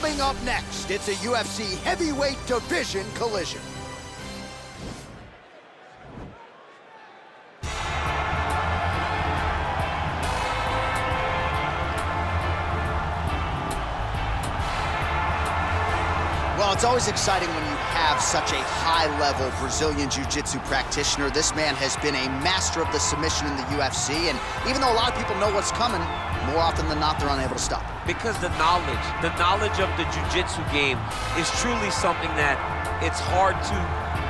Coming up next, it's a UFC heavyweight division collision. Well, it's always exciting when you have such a high-level Brazilian Jiu-Jitsu practitioner. This man has been a master of the submission in the UFC, and even though a lot of people know what's coming, more often than not, they're unable to stop it. Because the knowledge of the Jiu-Jitsu game is truly something that it's hard to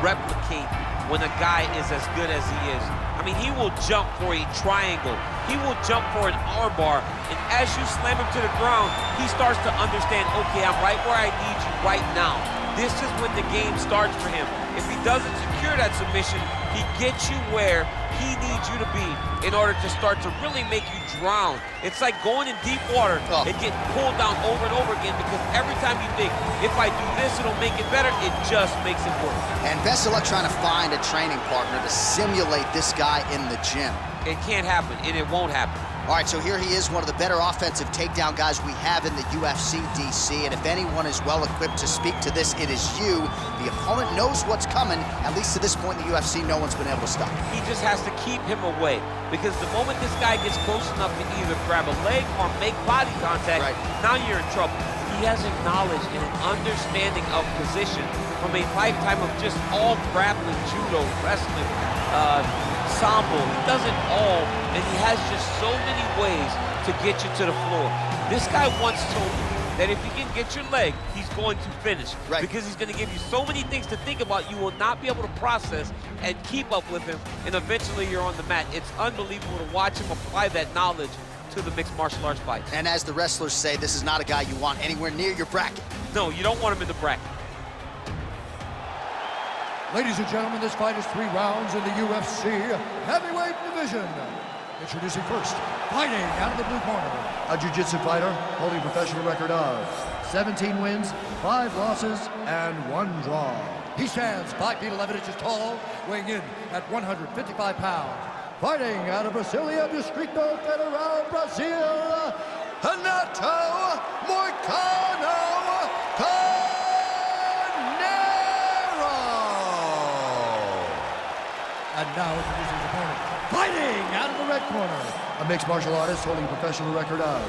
replicate when a guy is as good as he is. I mean, he will jump for a triangle. He will jump for an armbar. And as you slam him to the ground, he starts to understand, okay, I'm right where I need you right now. This is when the game starts for him. If he doesn't secure that submission, he gets you where he needs you to be in order to start to really make you drown. It's like going in deep water and getting pulled down over and over again, because every time you think, if I do this, it'll make it better, it just makes it worse. And best of luck trying to find a training partner to simulate this guy in the gym. It can't happen, and it won't happen. All right, so here he is, one of the better offensive takedown guys we have in the UFC, DC, and if anyone is well-equipped to speak to this, it is you. The opponent knows what's coming. At least to this point in the UFC, no one's been able to stop him. He just has to keep him away, because the moment this guy gets close enough to either grab a leg or make body contact, now you're in trouble. He has a knowledge and an understanding of position from a lifetime of just all grappling, judo, wrestling, sambo. He does it all, and he has just so many ways to get you to the floor. This guy once told me that if he can get your leg, he's going to finish. Because he's going to give you so many things to think about, you will not be able to process and keep up with him, and eventually you're on the mat. It's unbelievable to watch him apply that knowledge to the mixed martial arts fights. And as the wrestlers say, this is not a guy you want anywhere near your bracket. No, you don't want him in the bracket. Ladies and gentlemen, this fight is 3 rounds in the UFC heavyweight division. Introducing first, fighting out of the blue corner, a jiu-jitsu fighter holding a professional record of 17 wins, 5 losses, and 1 draw. He stands 5 feet 11 inches tall, weighing in at 155 pounds. Fighting out of Brasilia, Distrito Federal, Brazil, Renato Moicano. And now introducing his opponent, fighting out of the red corner, a mixed martial artist holding a professional record of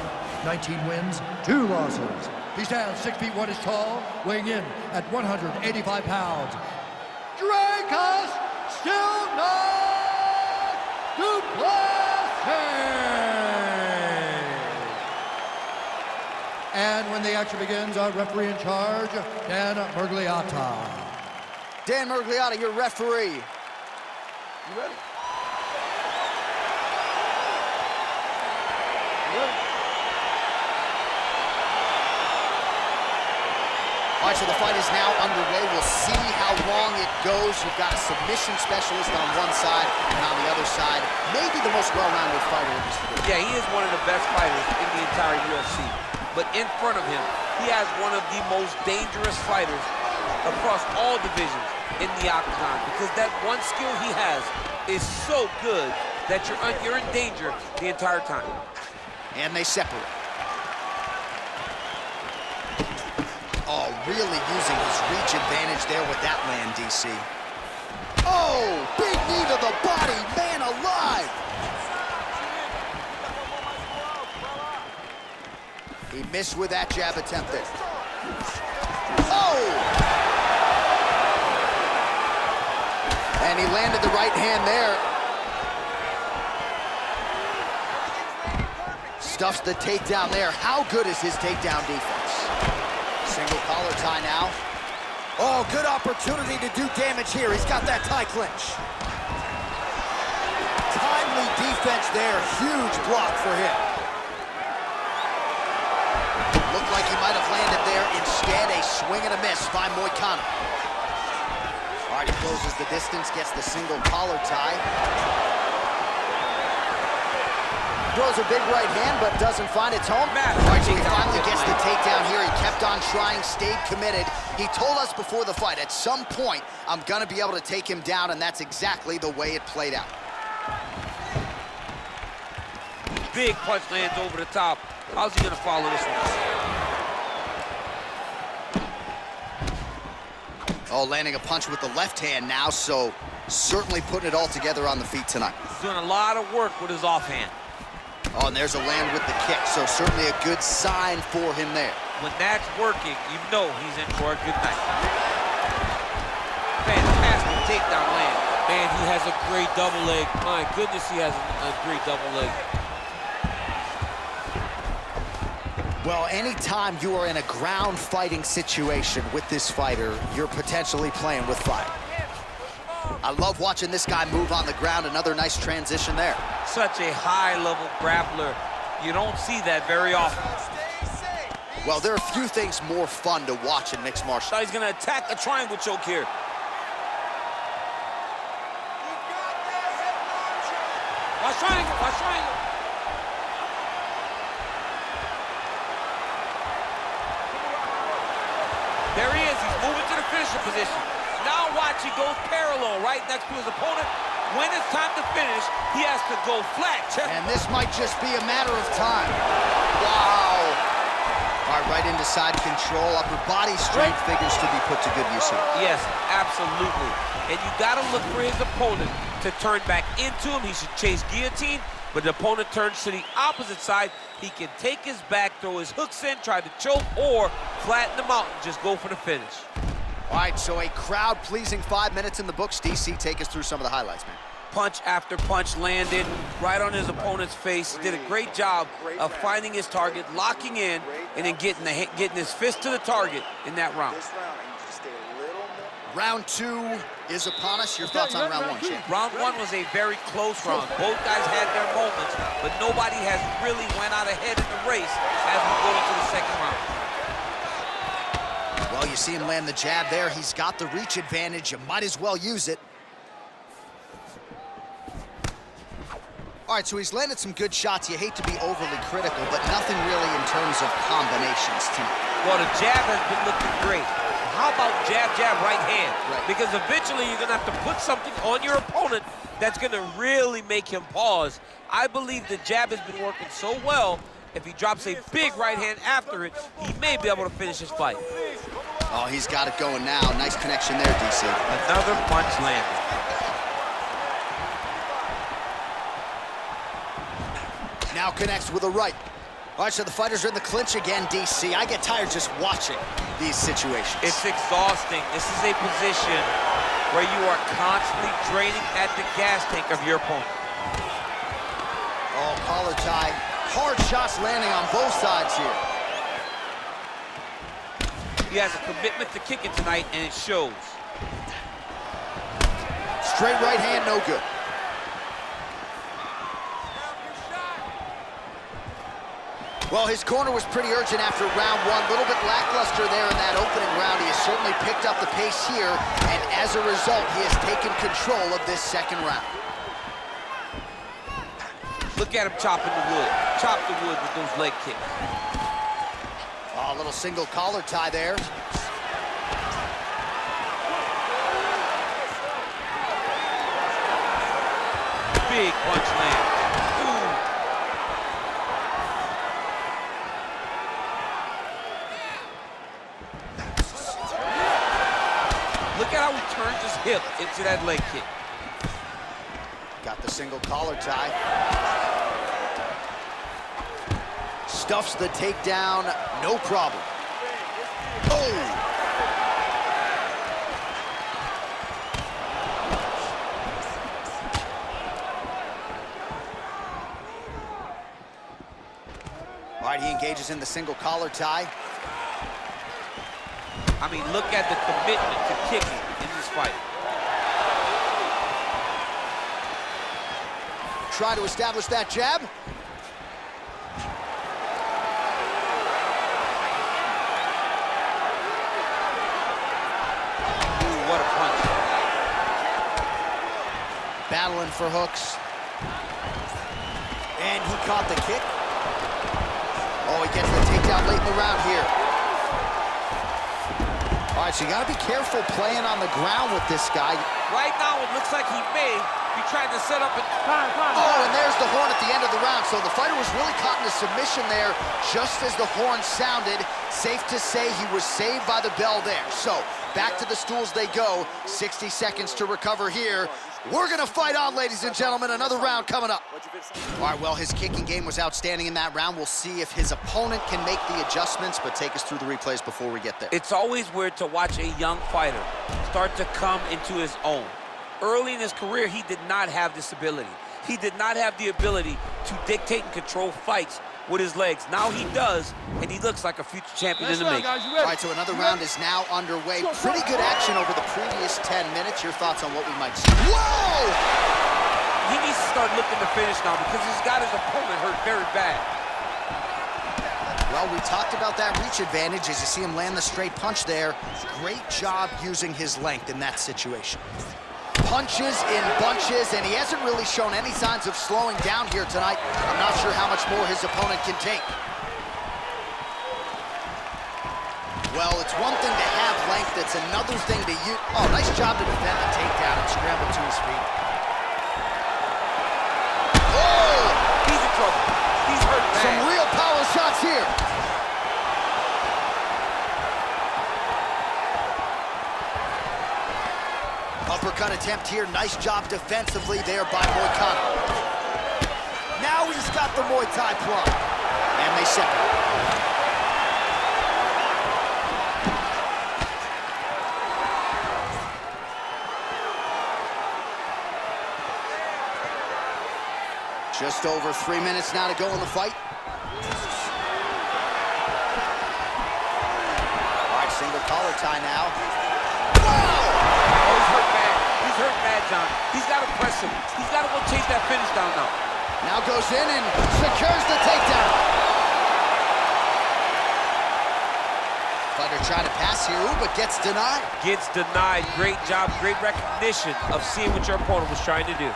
19 wins, 2 losses. He stands 6 feet 1 inches tall, weighing in at 185 pounds. Dricus, still not to Plessis. And when the action begins, our referee in charge, Dan Mergliata. Dan Mergliata, your referee. You ready? All right, so the fight is now underway. We'll see how long it goes. You've got a submission specialist on one side, and on the other side, maybe the most well-rounded fighter in this division. Yeah, he is one of the best fighters in the entire UFC. But in front of him, he has one of the most dangerous fighters across all divisions in the octagon, because that one skill he has is so good that you're in danger the entire time. And they separate. Oh, really using his reach advantage there with that land, DC. Oh, big knee to the body, man alive! He missed with that jab attempt there. Oh! And he landed the right hand there. Stuffs the takedown there. How good is his takedown defense? Single collar tie now. Oh, good opportunity to do damage here. He's got that tie clinch. Timely defense there. Huge block for him. Looked like he might have landed there. Instead, a swing and a miss by Moicano. All right, he closes the distance, gets the single collar tie. Throws a big right hand, but doesn't find its home. All right, so he finally gets the takedown here. He kept on trying, stayed committed. He told us before the fight, at some point, I'm gonna be able to take him down, and that's exactly the way it played out. Big punch lands over the top. How's he gonna follow this one? Oh, landing a punch with the left hand now, so certainly putting it all together on the feet tonight. He's doing a lot of work with his offhand. Oh, and there's a land with the kick, so certainly a good sign for him there. When that's working, you know he's in for a good night. Fantastic takedown land. Man, he has a great double leg. My goodness, he has a great double leg. Well, anytime you are in a ground fighting situation with this fighter, you're potentially playing with fire. I love watching this guy move on the ground. Another nice transition there. Such a high-level grappler. You don't see that very often. Well, there are a few things more fun to watch in mixed martial arts. He's going to attack a triangle choke here. Watch triangle, watch triangle. There he is. He's moving to the finisher position. Now watch, he goes parallel right next to his opponent. When it's time to finish, he has to go flat. And this might just be a matter of time. Wow. All right, right into side control. Upper body strength figures to be put to good use here. Yes, absolutely. And you got to look for his opponent to turn back into him. He should chase guillotine, but the opponent turns to the opposite side. He can take his back, throw his hooks in, try to choke, or flatten him out and just go for the finish. All right, so a crowd-pleasing 5 minutes in the books. DC, take us through some of the highlights, man. Punch after punch landed right on his opponent's face. Did a great job of finding his target, locking in, and then getting his fist to the target in that round. Round 2 is upon us. Your thoughts on round 1, champ? Round 1 was a very close round. Both guys had their moments, but nobody has really went out ahead in the race as we go into the second round. Well, you see him land the jab there. He's got the reach advantage. You might as well use it. All right, so he's landed some good shots. You hate to be overly critical, but nothing really in terms of combinations tonight. Well, the jab has been looking great. How about jab, jab, right hand? Right. Because eventually you're gonna have to put something on your opponent that's gonna really make him pause. I believe the jab has been working so well, if he drops a big right hand after it, he may be able to finish his fight. Oh, he's got it going now. Nice connection there, DC. Another punch landed. Now connects with a right. All right, so the fighters are in the clinch again, DC. I get tired just watching these situations. It's exhausting. This is a position where you are constantly draining at the gas tank of your opponent. Oh, collar tie. Hard shots landing on both sides here. He has a commitment to kicking tonight, and it shows. Straight right hand, no good. Well, his corner was pretty urgent after round 1. A little bit lackluster there in that opening round. He has certainly picked up the pace here, and as a result, he has taken control of this second round. Look at him chopping the wood. Chop the wood with those leg kicks. Oh, a little single collar tie there. Big punch land. Look at how he turns his hip into that leg kick. Got the single collar tie. Stuffs the takedown, no problem. Oh! All right, he engages in the single collar tie. I mean, look at the commitment to kicking in this fight. Try to establish that jab. Ooh, what a punch. Battling for hooks. And he caught the kick. Oh, he gets the takedown late in the round here. All right, so you gotta be careful playing on the ground with this guy. Right now, it looks like he may He tried to set up and... Oh, and there's the horn at the end of the round. So the fighter was really caught in a submission there just as the horn sounded. Safe to say he was saved by the bell there. So back to the stools they go. 60 seconds to recover here. We're gonna fight on, ladies and gentlemen. Another round coming up. All right, well, his kicking game was outstanding in that round. We'll see if his opponent can make the adjustments, but take us through the replays before we get there. It's always weird to watch a young fighter start to come into his own. Early in his career, he did not have this ability. He did not have the ability to dictate and control fights with his legs. Now he does, and he looks like a future champion in the making. All right, so another round is now underway. Pretty good action over the previous 10 minutes. Your thoughts on what we might see? Whoa! He needs to start looking to finish now because he's got his opponent hurt very bad. Well, we talked about that reach advantage as you see him land the straight punch there. Great job using his length in that situation. Punches in bunches, and he hasn't really shown any signs of slowing down here tonight. I'm not sure how much more his opponent can take. Well, it's one thing to have length, it's another thing to use. Oh, nice job to defend the takedown and scramble to his feet. Oh! He's in trouble. He's hurt bad. Some real power shots here. Uppercut attempt here. Nice job defensively there by Moicano. Now he's got the Muay Thai plug. And they separate. Just over 3 minutes now to go in the fight. All right, single collar tie now. Oh, he's hurt bad. He's hurt bad, John. He's got to press him. He's got to go chase that finish down now. Now goes in and secures the takedown. Fighter trying to pass here, ooh, but gets denied. Gets denied. Great job, great recognition of seeing what your opponent was trying to do.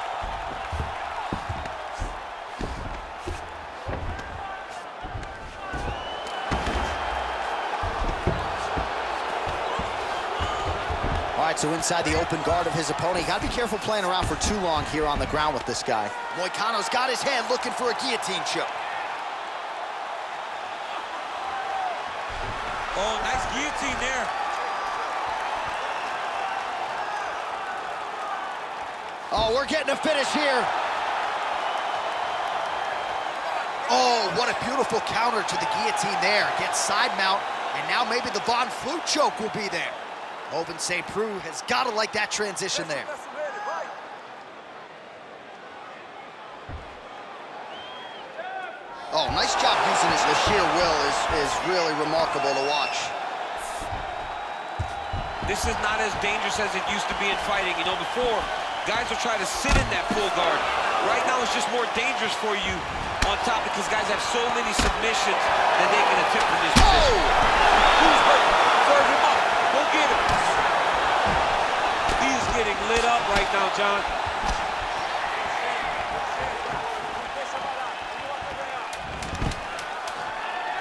So inside the open guard of his opponent. You gotta be careful playing around for too long here on the ground with this guy. Moicano's got his hand looking for a guillotine choke. Oh, nice guillotine there. Oh, we're getting a finish here. Oh, what a beautiful counter to the guillotine there. Gets side mount, and now maybe the Von Flute choke will be there. Oven St. Preux has got to like that transition there. Oh, nice job using his sheer will is really remarkable to watch. This is not as dangerous as it used to be in fighting. You know, before, guys would try to sit in that full guard. Right now, it's just more dangerous for you on top because guys have so many submissions that they can attempt from this position. Who's hurt? Serve him up. Go get him. He's getting lit up right now, John.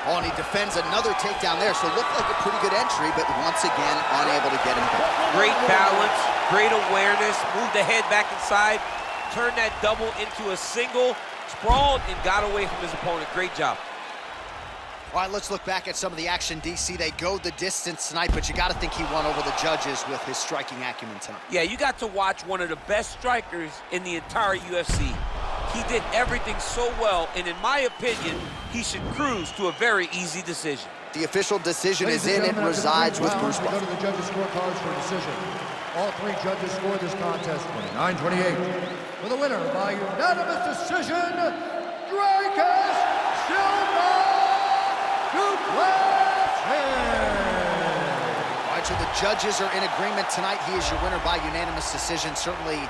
Oh, and he defends another takedown there, so it looked like a pretty good entry, but once again, unable to get him back. Great balance, great awareness, moved the head back inside, turned that double into a single, sprawled, and got away from his opponent. Great job. All right, let's look back at some of the action, DC. They go the distance tonight, but you got to think he won over the judges with his striking acumen tonight. Yeah, you got to watch one of the best strikers in the entire UFC. He did everything so well, and in my opinion, he should cruise to a very easy decision. The official decision is in. It resides with Bruce We go Buffer. to the judges' scorecards for a decision. All three judges scored this contest 29-28. For the winner by unanimous decision, Dricus All right, so the judges are in agreement tonight. He is your winner by unanimous decision. Certainly